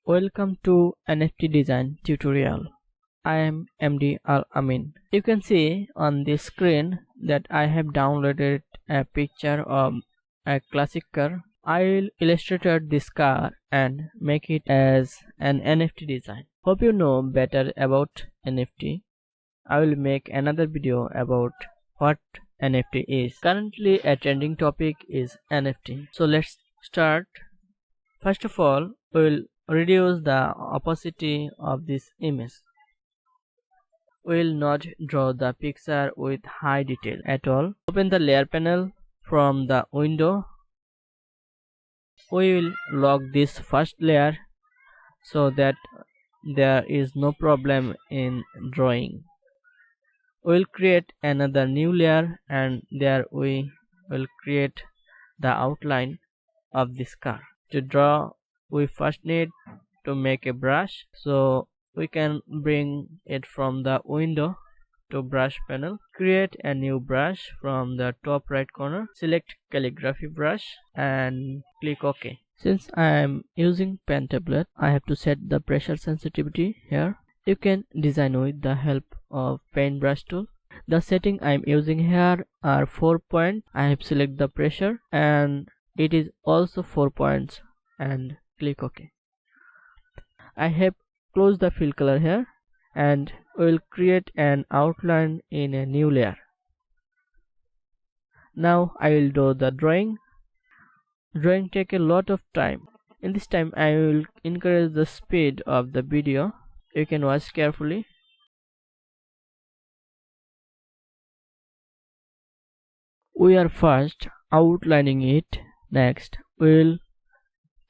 Welcome to NFT design tutorial. I am MD Al Amin. You can see on the screen that I have downloaded a picture of a classic car. I'll illustrate this car and make it as an NFT design. Hope you know better about NFT. I will make another video about what NFT is. Currently a trending topic is NFT. So let's start. First of all, we will reduce the opacity of this image. We will not draw the picture with high detail at all. Open the layer panel from the window. We will lock this first layer so that there is no problem in drawing. We will create another new layer and there we will create the outline of this car. To draw, we first need to make a brush, so we can bring it from the window to brush panel. Create a new brush from the top right corner. Select calligraphy brush and click OK. Since I am using pen tablet, I have to set the pressure sensitivity here. You can design with the help of paintbrush tool. The setting I am using here are 4 points. I have selected the pressure and it is also 4 points and click OK. I have closed the fill color here and will create an outline in a new layer. Now I will do the drawing. Drawing take a lot of time. In this time I will increase the speed of the video. You can watch carefully. We are first outlining it. Next we will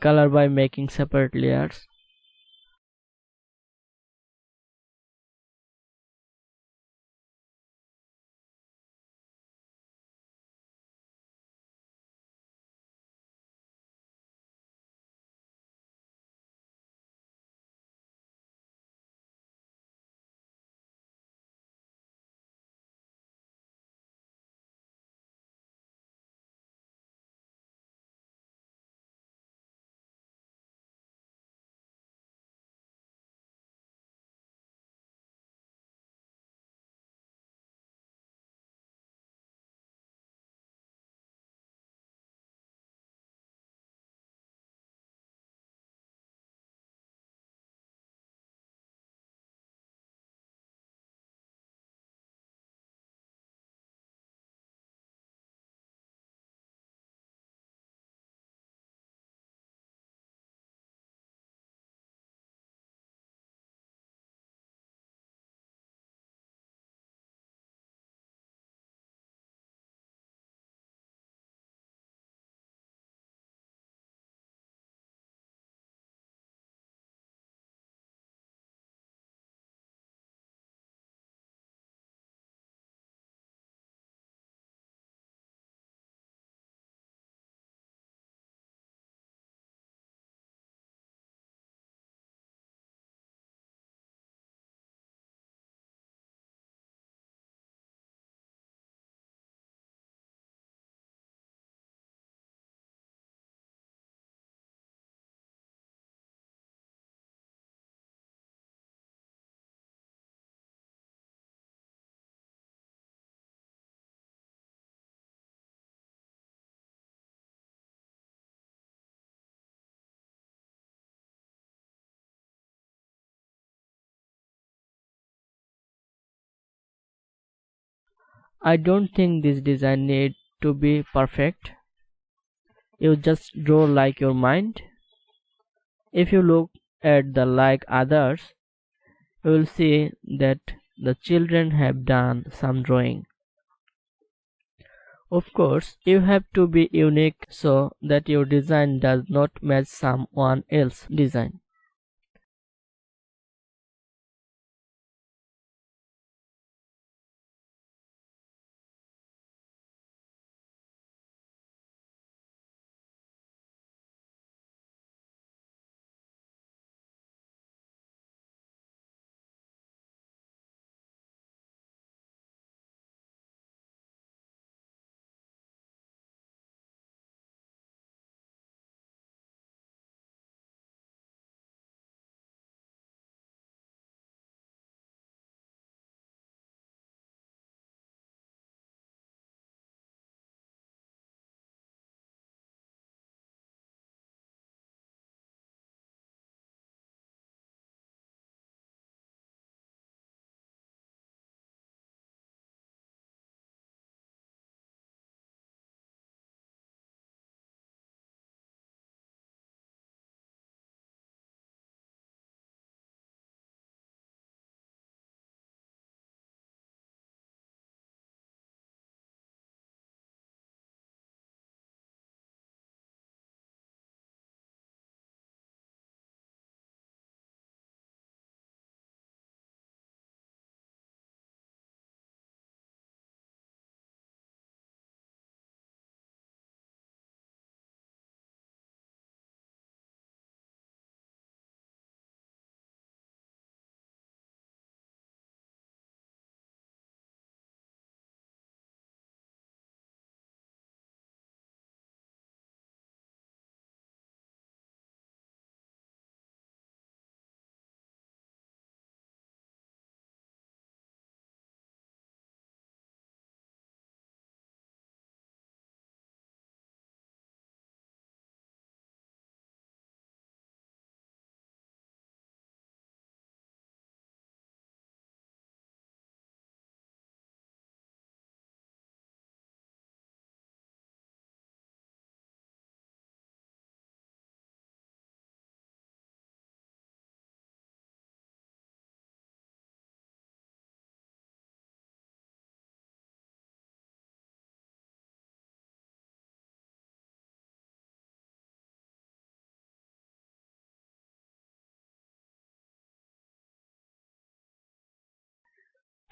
color by making separate layers. I don't think this design need to be perfect. You just draw like your mind. If you look at the like others, you will see that the children have done some drawing. Of course, you have to be unique so that your design does not match someone else's design.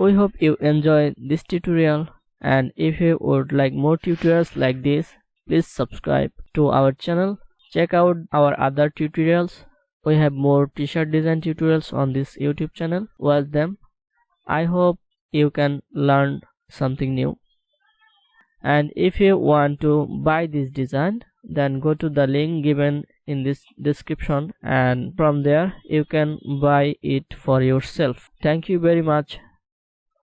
We hope you enjoy this tutorial, and if you would like more tutorials like this, please subscribe to our channel. Check out our other tutorials. We have more t-shirt design tutorials on this YouTube channel. Watch them. I hope you can learn something new. And if you want to buy this design, then go to the link given in this description, and from there you can buy it for yourself. Thank you very much.